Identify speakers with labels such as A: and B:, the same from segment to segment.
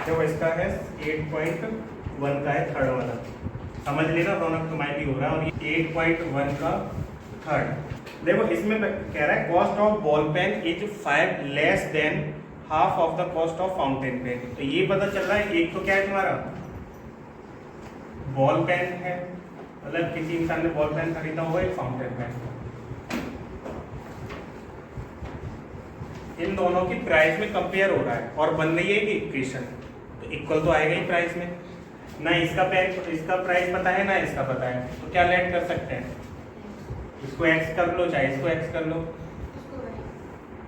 A: जो इसका है 8.1 का है थर्ड वाला, समझ लेना रौनक तुम्हारी हो रहा है। और ये 8.1 का थर्ड। देखो इसमें कह रहा है cost of ball pen is 5 less than half of the cost of fountain pen. तो ये पता चल रहा है एक तो क्या है तुम्हारा बॉल पेन है, मतलब किसी इंसान ने बॉल पेन खरीदा होगा, एक फाउंटेन पेन। इन दोनों की प्राइस में कंपेयर हो रहा है और बन रही है एक इक्वेशन, तो इक्वल तो आएगा ही प्राइस में। ना इसका प्राइस पता है ना इसका पता है, तो क्या लेट कर सकते हैं, इसको x कर लो चाहे इसको x कर लो,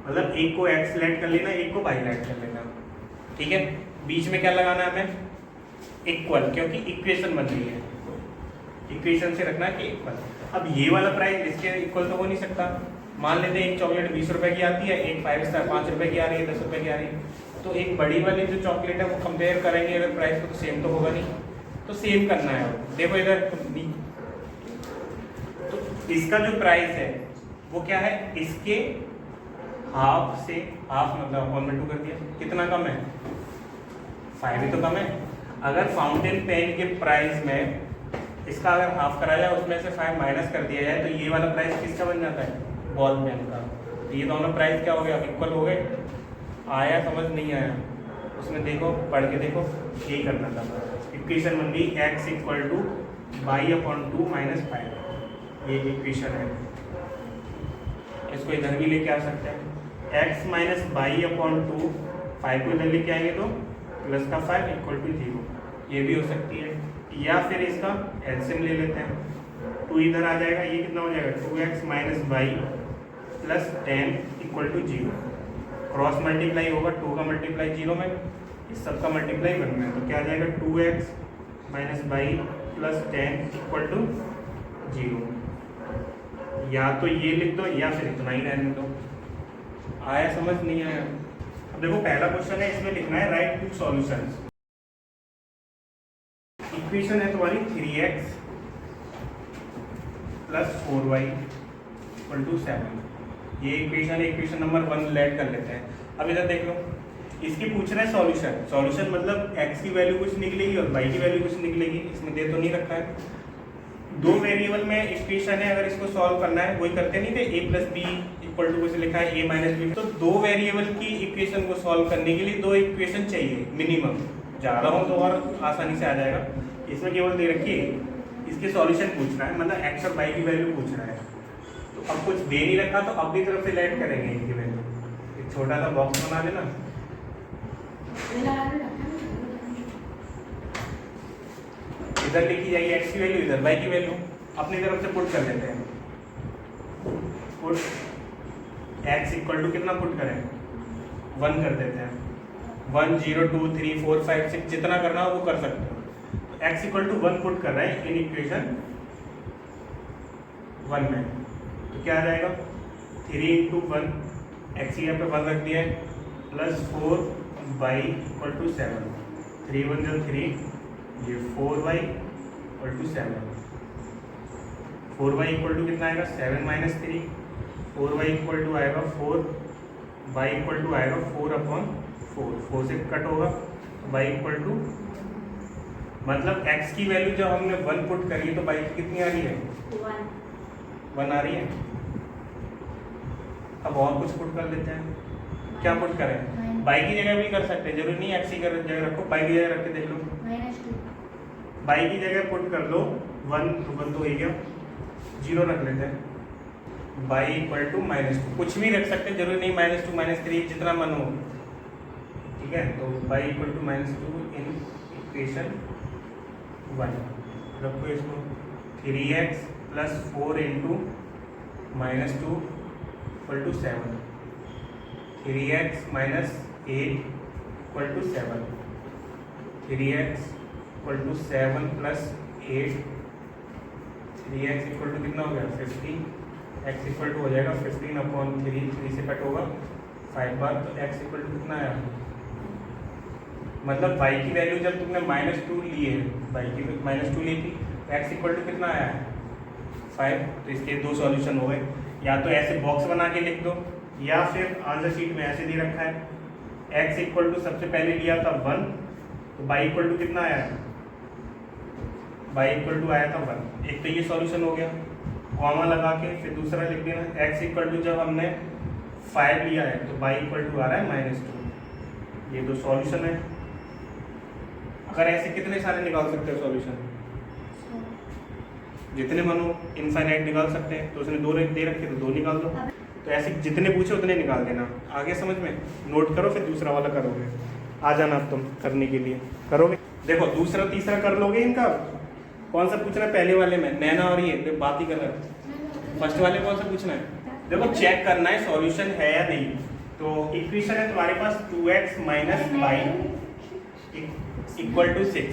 A: मतलब एक को x लेट कर लेना, एक को y लेट कर लेना, ठीक है। बीच में क्या लगाना है हमें, इक्वल, क्योंकि इक्वेशन बन रही है, इक्वेशन से रखना है कि इक्वल। अब ये वाला प्राइस इसके इक्वल तो हो नहीं सकता। मान लेते हैं एक चॉकलेट 20 रुपए की आती है, एक 5 स्टार 5 रुपए की आ रही है, 10 रुपए की आ रही है, तो एक बड़ी वाली जो चॉकलेट है वो कंपेयर करेंगे अगर प्राइस को, तो सेम तो होगा नहीं, तो सेम करना है। देखो इधर तो इसका जो प्राइस है वो क्या है, इसके हाफ से, हाफ मतलब 1/2 कर दिया, कितना कम है 5 ही तो कम है। अगर फाउंटेन पेन के प्राइस में इसका अगर हाफ करा जाए, उसमें से 5 माइनस कर दिया जाए, तो ये वाला प्राइस किसका बन जाता है, बॉल पेन का। तो ये दोनों प्राइस क्या हो गया, इक्वल हो गए। आया समझ नहीं आया, उसमें देखो पढ़ के देखो, यही करना था। इक्वेशन बन गई x equal two by upon 2 minus 5, ये इक्वेशन है। इसको इधर भी लेके आ सकते हैं, x माइनस बाई अपॉन 2, 5 को इधर लेके आएंगे तो प्लस का 5 इक्वल टू 0, ये भी हो सकती है। या फिर इसका एलसीएम ले लेते हैं, 2 इधर आ जाएगा, ये कितना हो जाएगा 2x minus y plus 10 equal to 0, cross multiply होगा, 2 का मल्टीप्लाई 0 में, इस सब का मल्टीप्लाई 1 में, तो क्या आ जाएगा 2x minus y plus 10 equal to 0। या तो ये लिख दो या फिर इतना ही रहने दो। आया समझ नहीं आया। अब देखो पहला क्वेश्चन है, इसमें लिखना है राइट 2 सॉल्यूशंस। इक्वेशन है तुम्हारी 3x plus 4y equal to 7, ये इक्वेशन है, इक्वेशन नंबर 1 लेट कर लेते हैं। अब इधर देख लो, इसकी पूछ रहा है सॉल्यूशन, सॉल्यूशन मतलब x की वैल्यू कुछ निकलेगी और y की वैल्यू कुछ निकलेगी, इसमें दे तो नहीं रखा है। 2 वेरिएबल में इक्वेशन है, अगर इसको सॉल्व करना है, वही करते नहीं थे a plus B equal to कुछ लिखा है a माइनस बी, तो 2 वेरिएबल की इक्वेशन को सॉल्व करने के लिए 2 इक्वेशन चाहिए मिनिमम, ज़्यादा हो तो और आसानी से आ जाएगा। इसमें केवल दे रखी है, इसके सॉल्यूशन पूछ रहा है, मतलब x और y की वैल्यू पूछ रहा है। तो अब कुछ दे नहीं रखा तो अपनी तरफ से लेट करेंगे इनकी वैल्यू, एक छोटा सा बॉक्स बना लेना, इधर लिखी जाएगी x की वैल्यू, इधर y की वैल्यू, अपनी तरफ से पुट कर लेते हैं। पुट x इक्वल टू कितना पुट करें, 1 कर देते हैं, 1 0 2 3 4 5 6 जितना करना हो वो कर सकते हो। तो x इक्वल टू 1 पुट कर रहे हैं इन इक्वेशन 1 में, तो क्या आ जाएगा 3 इंटू 1, x यहाँ पे 1 रख दिया है, प्लस 4y इक्वल टू 7, 3 1 जो 3, ये 4y equal to 7, 4y equal to कितना आएगा 7 माइनस 3, 4y इक्वल टू आएगा 4, y इक्वल टू आएगा 4 अपॉन 4, 4 से कट होगा, y इक्वल टू, मतलब x की वैल्यू जब हमने 1 पुट करी तो y की कितनी आ रही है 1 आ रही है। अब और कुछ पुट कर लेते हैं, क्या पुट करें, y की जगह भी कर सकते हैं, जरूरी नहीं x की जगह रखो, y की जगह रख के देख लो, y की जगह पुट कर लो 1 तो 1 तो हो गया, 0 रख लेते हैं, y इक्वल टू -2, कुछ भी रख सकते हैं, जरूरी नहीं -2 -3 जितना मन हो, ठीक है। तो y equal to -2 in equation 1 रखो इसको, 3x plus 4 into -2 equal to 7, 3x minus 8 equal to 7, 3x equal to 7 plus 8, 3x equal to कितना हो गया 15, x इक्वल टू हो जाएगा 15 अपॉन 3, 3 से कट होगा 5 बार, तो x इक्वल टू कितना आया, मतलब y की वैल्यू जब तुमने -2 ली है, y की -2 ली थी, x इक्वल टू कितना आया है 5, तो इसके 2 सॉल्यूशन हो गए। या तो ऐसे बॉक्स बना के लिख दो, या फिर आंसर शीट में ऐसे दे रखा है, x इक्वल टू सबसे पहले लिया था 1, तो बाई इक्वल टू कितना आया है, बाई इक्वल टू आया था 1। एक तो ये सॉल्यूशन हो गया, कॉमा लगा के फिर दूसरा लिख देना x इक्वल टू, जब हमने 5 लिया है तो बाई इक्वल टू आ रहा है -2। ये तो सॉल्यूशन है। अगर ऐसे कितने सारे निकाल सकते हो सॉल्यूशन, जितने मनो इनफाइनाइट निकाल सकते हैं। तो उसने 2 दे रखे तो 2 निकाल दो। तो ऐसे जितने पूछे उतने निकाल देना। आगे समझ में, नोट करो फिर दूसरा वाला करोगे। आ जाना अब तुम करने के लिए, करोगे। देखो दूसरा तीसरा कर लोगे इनका। कौन सा पूछना है पहले वाले में, नैना और ये तो बात ही कर रहा है। फर्स्ट वाले कौन सा पूछना है, देखो चेक करना है सॉल्यूशन है या नहीं। तो इक्वेशन है तुम्हारे पास 2x minus y equal to 6।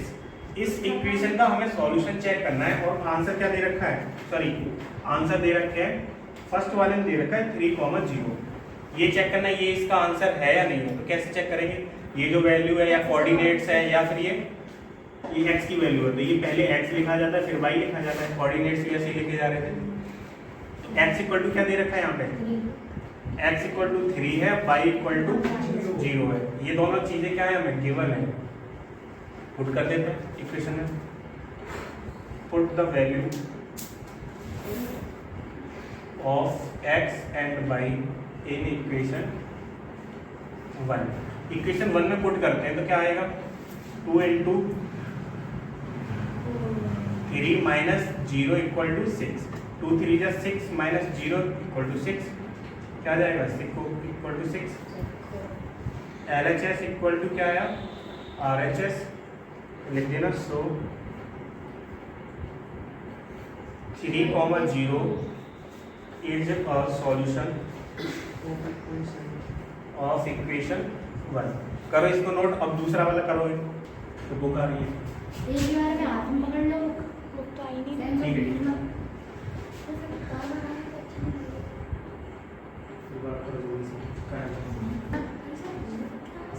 A: इस इक्वेशन का हमें सॉल्यूशन चेक करना है। और आंसर क्या दे रखा है, सॉरी आंसर दे रखे हैं फर्स्ट वाले में दे रखा है 3,0। ये चेक करना है ये इसका आंसर है या नहीं है। तो कैसे चेक करेंगे, ये जो वैल्यू है या कोऑर्डिनेट्स है या फिर ये x की वैल्यू है, तो ये पहले x लिखा जाता है फिर y लिखा जाता है। कोऑर्डिनेट्स भी ऐसे लिखे जा रहे थे। तो x इक्वल टू क्या दे रखा है यहाँ पे, x इक्वल टू 3 है, y इक्वल टू 0 है। ये दोनों चीजें क्या है हमें गिवन है। पुट कर देते हैं इक्वेशन में, put the value of x and y in equation 1। Equation 1 में पुट करते हैं तो क्या आएगा, 2 इंटू 3 माइनस 0 इक्वल टू 6। 2 3 जा 6 माइनस 0 इक्वल टू 6, क्या आ जाएगा 6 equal to 6। LHS equal to क्या आया, RHS लिख देना। सो 3,0 is a solution of equation 1। करो इसको नोट। अब दूसरा वाला करोगे तो बुक आ रही है,
B: एक बार में हाथ में पकड़ लो, बुक तो आई नहीं।
A: ठीक है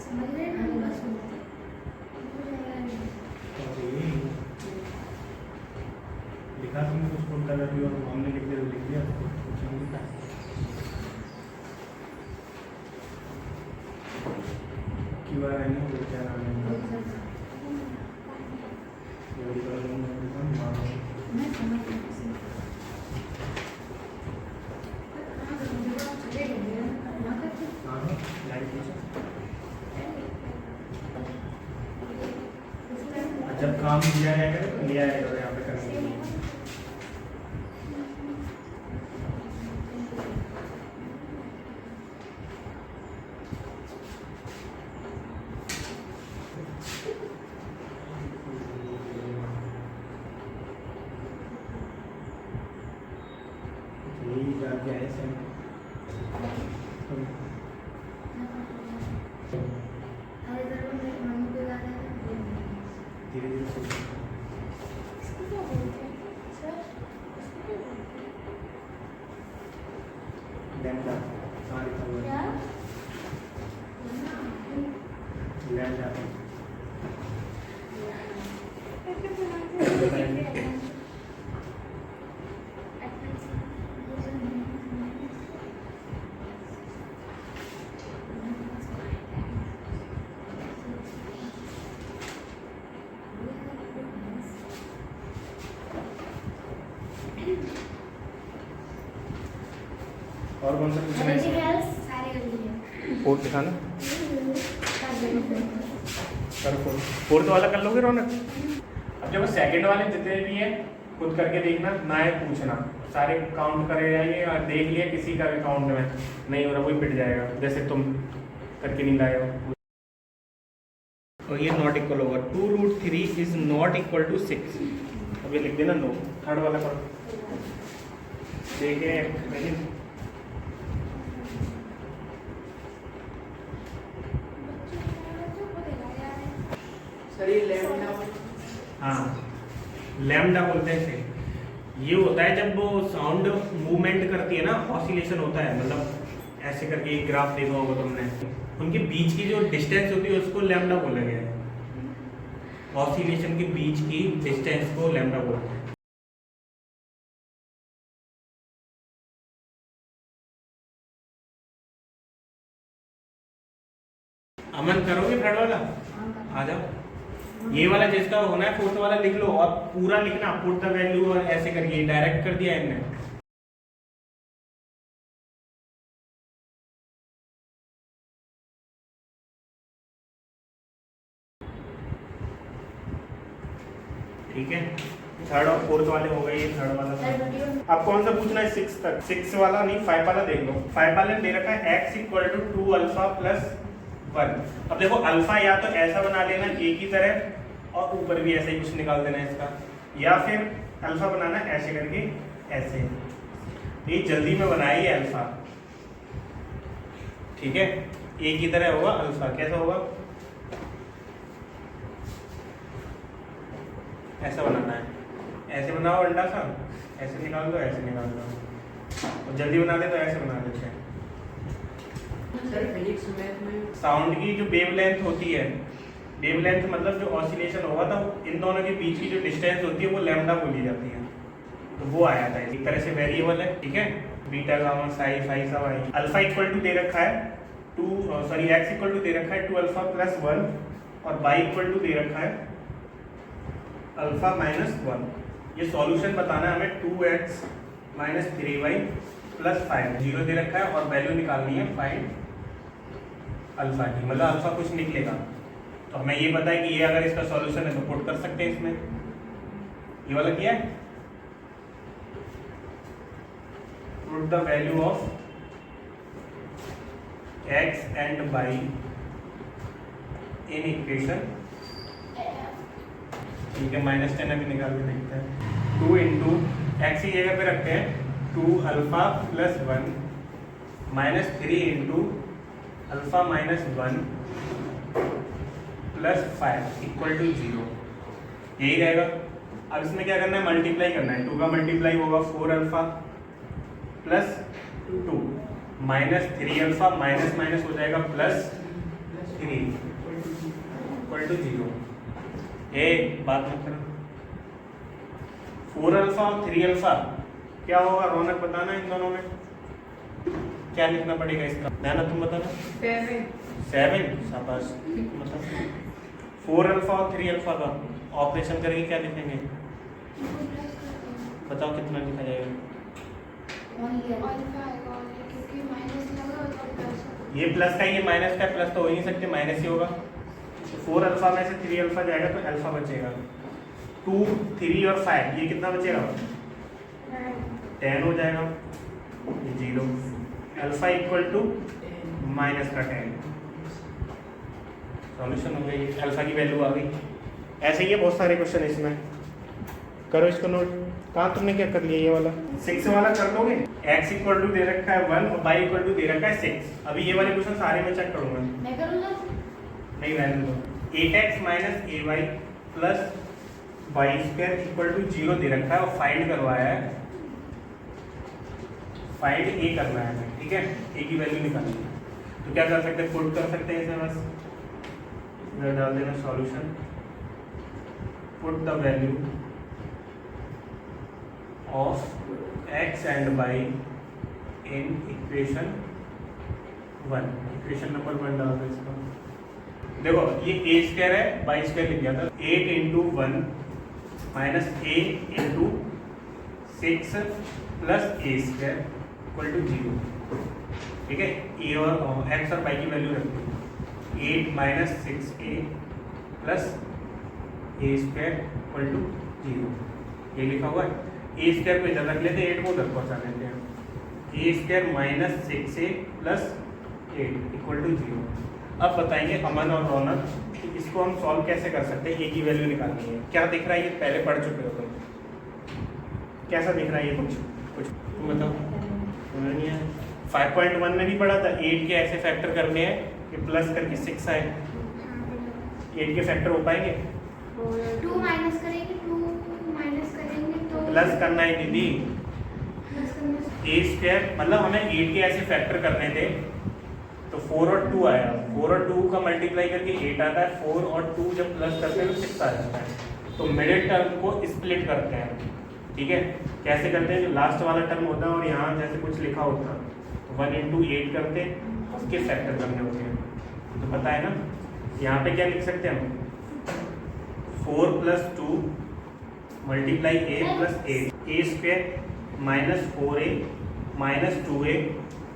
B: समझ रहे हैं ना, बस
A: लिखा तुमने कुछ पुट कर दिया और हमने लिख दिया तो लिख दिया, कुछ नहीं लिखा। QRN है क्या नाम है,
B: मैं समझ गई।
A: जब काम लिया जाएगा तो लिया जाएगा यहाँ पे करने के लिए। यही जाके आए से धीरे धीरे लैम्डा लैम्डा और कौन सा पूछना है,
B: सारे कर लिए।
A: फोर्थ दिखाना, करो फोर्थ वाला कर लोगे रौनक। अब जब सेकंड वाले जितने भी हैं खुद करके देखना, ना है पूछना, सारे काउंट करे जाएंगे और देख लिया किसी का भी काउंट में नहीं हो रहा वही पिट जाएगा, जैसे तुम करके नहीं लाए हो। और ये नॉट इक्वल होगा 2√3 इज नॉट इक्वल टू 6। अब ये लिख देना नो। थर्ड वाला करो, देखें हाँ लैम्डा बोलते हैं इसे। ये होता है जब वो साउंड मूवमेंट करती है ना, ऑसिलेशन होता है, मतलब ऐसे करके एक ग्राफ देखा होगा तुमने, उनके बीच की जो डिस्टेंस होती है उसको लैम्डा बोला गया है। ऑसिलेशन के बीच की डिस्टेंस को लैम्डा बोलते हैं। अमन करोगे थर्ड वाला, आ जाओ। ये वाला जिसका होना है फोर्थ वाला लिख लो और पूरा लिखना, पुट द वैल्यू और ऐसे करके डायरेक्ट कर दिया इनने। ठीक है, थर्ड और फोर्थ वाले हो गए, ये थर्ड वाला। अब कौन सा पूछना है? 6 तक। 6 वाला नहीं, 5 वाला देख लो। 5 वाले दे रखा है x equal to 2 alpha plus 1। अब देखो अल्फा या तो ऐसा बना लेना a की तरह और ऊपर भी ऐसे ही कुछ निकाल देना है इसका, या फिर अल्फा बनाना ऐसे करके ऐसे। ये जल्दी में बनाई है अल्फा, ठीक है। a की तरह होगा अल्फा, कैसा होगा? ऐसा बनाना है, ऐसे बनाओ अंडा सा, ऐसे निकाल दो, ऐसे निकाल दो। और जल्दी बना दे तो ऐसे बना देते हैं।
C: सर फिजिक्स मैथ में
A: साउंड की जो वेवलेंथ होती है, वेवलेंथ मतलब जो ऑसिलेशन होगा था इन दोनों के बीच की जो डिस्टेंस होती है वो लैम्डा बोली जाती है। तो वो आया था, एक तरह से वेरिएबल है, ठीक है। बीटा गामा साई फाई सब आई। अल्फा इक्वल टू दे रखा है एक्स इक्वल टू दे रखा है 2 अल्फा प्लस 1 और बाई इक्वल टू दे रखा है अल्फा माइनस 1। ये सॉल्यूशन बताना है हमें 2x माइनस 3y प्लस 5, 0 दे रखा है और वैल्यू निकालनी है फाइंड अल्फा की, मतलब अल्फा कुछ निकलेगा। तो हमें ये पता है कि ये अगर इसका सॉल्यूशन है तो पुट कर सकते हैं इसमें। ये वाला क्या है? Put the value of x and y in equation, ठीक है। -10 अभी निकाल के देखते हैं। 2 इंटू एक्स की जगह पे रखते हैं 2 alpha plus 1 minus 3 into alpha minus 1 plus 5 equal to 0, यही रहेगा। अब इसमें क्या करना है? मल्टीप्लाई करना है। 2 का मल्टीप्लाई होगा 4 alpha plus 2 minus 3 alpha minus minus हो जाएगा प्लस 3 इक्वल टू 0। एक बात मत करो, 4 अल्फा और 3 अल्फा क्या होगा? रौनक बताना इन दोनों में क्या लिखना पड़ेगा इसका? ध्यान तुम बताना। 7 शाबाश। मतलब 4 अल्फा और 3 अल्फा का ऑपरेशन करके क्या लिखेंगे? बताओ कितना लिखा जाएगा? ये प्लस का, ये माइनस का, प्लस तो हो ही नहीं सकते, माइनस ही होगा। 4 अल्फा में से 3 अल्फा जाएगा तो अल्फा बचेगा। 2 3 और 5 ये कितना बचेगा? 10 हो जाएगा, ये 0। अल्फा इक्वल टू माइनस का 10, सॉल्यूशन हो गई, अल्फा की वैल्यू आ गई। ऐसे ही है बहुत सारे क्वेश्चन इसमें, करो इसको नोट। कहाँ तुमने क्या कर लिया? ये वाला 6 वाला कर लोगे। x इक्वल टू दे रखा है 1 और y इक्वल टू दे रखा है 6। अभी ये वाले क्वेश्चन सारे मैं चेक करूंगा।
B: मैं करूँगा?
A: नहीं रहने दो। 8x minus ay plus y square equal to 0 दे रखा है और फाइंड करवाया है, फाइंड a करना है, ठीक है। a की वैल्यू निकालनी है तो क्या कर सकते हैं? पुट कर सकते हैं इसमें, बस इधर डाल देना solution, put the value of x and y in equation 1। Equation number 1 डाल दो इसका। देखो ये a स्क्वायर है, y स्क्वायर लिख गया था। 8 into 1 minus a into 6 plus a square equal to 0, ठीक है। a और x और y की वैल्यू रखते हैं। 8 minus 6a plus a square equal to 0, ये लिखा हुआ है। a स्क्वायर को इधर रख लेते हैं, 8 को उधर पहुँचा लेते हैं। a square minus 6a plus 8 equal to 0। अब बताएंगे अमन और रौनक कि इसको हम सॉल्व कैसे कर सकते हैं। a की वैल्यू निकालनी है। क्या दिख रहा है? ये पहले पढ़ चुके हो तुम, कैसा दिख रहा है ये? कुछ तुम बताओ। समझ नहीं है? 5.1 में भी पढ़ा था, 8 के ऐसे फैक्टर करने हैं कि प्लस करके 6 आए। 8 के फैक्टर हो पाएंगे?
B: 2 माइनस करेंगे, 2 माइनस करेंगे तो
A: प्लस करना है दीदी।
B: प्लस करने से
A: a स्क्वायर मतलब हमें 8 के ऐसे फैक्टर करने थे तो 4 और 2 आया। 4 और 2 का मल्टीप्लाई करके 8 आता है। 4 और 2 जब प्लस करते हैं तो 6 आ जाता है। तो मिडिल टर्म को स्प्लिट करते हैं, ठीक है। कैसे करते हैं? जो लास्ट वाला टर्म होता है और यहाँ जैसे कुछ लिखा होता है 1 इंटू 8 करते हैं, उसके फैक्टर करने होते हैं। तो पता है ना, यहाँ पे क्या लिख सकते हैं हम? 4 plus 2 multiply A plus A square minus 4a minus 2a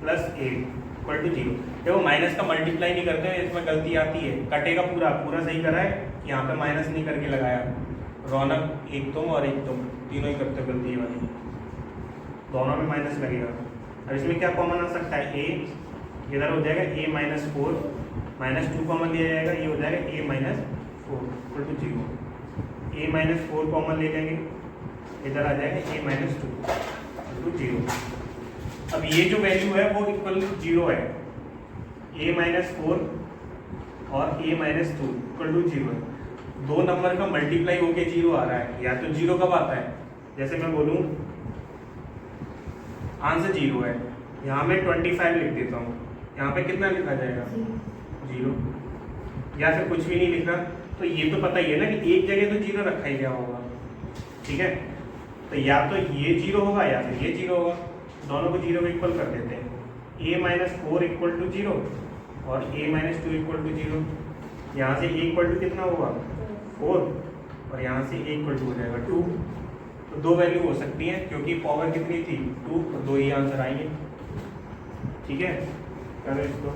A: plus 8 equal to 0। देखो माइनस का मल्टीप्लाई नहीं करते हैं, इसमें गलती आती है। कटेगा पूरा पूरा सही करा है, यहाँ पे माइनस नहीं करके लगाया। रौनक एक तुम और एक तुम तीनों ही करते हो गलती वाली, दोनों में माइनस लगेगा। अब इसमें क्या कॉमन आ सकता है, ए इधर हो जाएगा a माइनस 4 माइनस 2 कॉमन लिया जाएगा, ये हो जाएगा a minus 4 equal to 0। a minus 4 common ले लेंगे, इधर आ जाएगा a माइनस 2 इक्वल टू 0। अब ये जो वैल्यू है वो इक्वल टू 0 है, a माइनस 4 और a माइनस 2 इक्वल टू 0 है। दो नंबर का मल्टीप्लाई होके 0 आ रहा है, या तो 0 कब आता है, जैसे मैं बोलूँ आंसर 0 है, यहाँ मैं 25 लिख देता हूँ, यहाँ पे कितना लिखा जाएगा 0, या फिर कुछ भी नहीं लिखा, तो ये तो पता ही है ना कि एक जगह तो 0 रखा ही गया होगा, ठीक है। तो या तो ये 0 होगा या फिर ये 0 होगा, दोनों को 0 के इक्वल कर देते हैं। a माइनस 4 इक्वल टू 0 और a माइनस 2 इक्वल टू 0। यहाँ से a इक्वल टू कितना होगा 4 और यहाँ से a इक्वल टू हो जाएगा 2। तो दो वैल्यू हो सकती हैं क्योंकि पावर कितनी थी 2, तो दो ही आंसर आएंगे, ठीक है। करो इसको।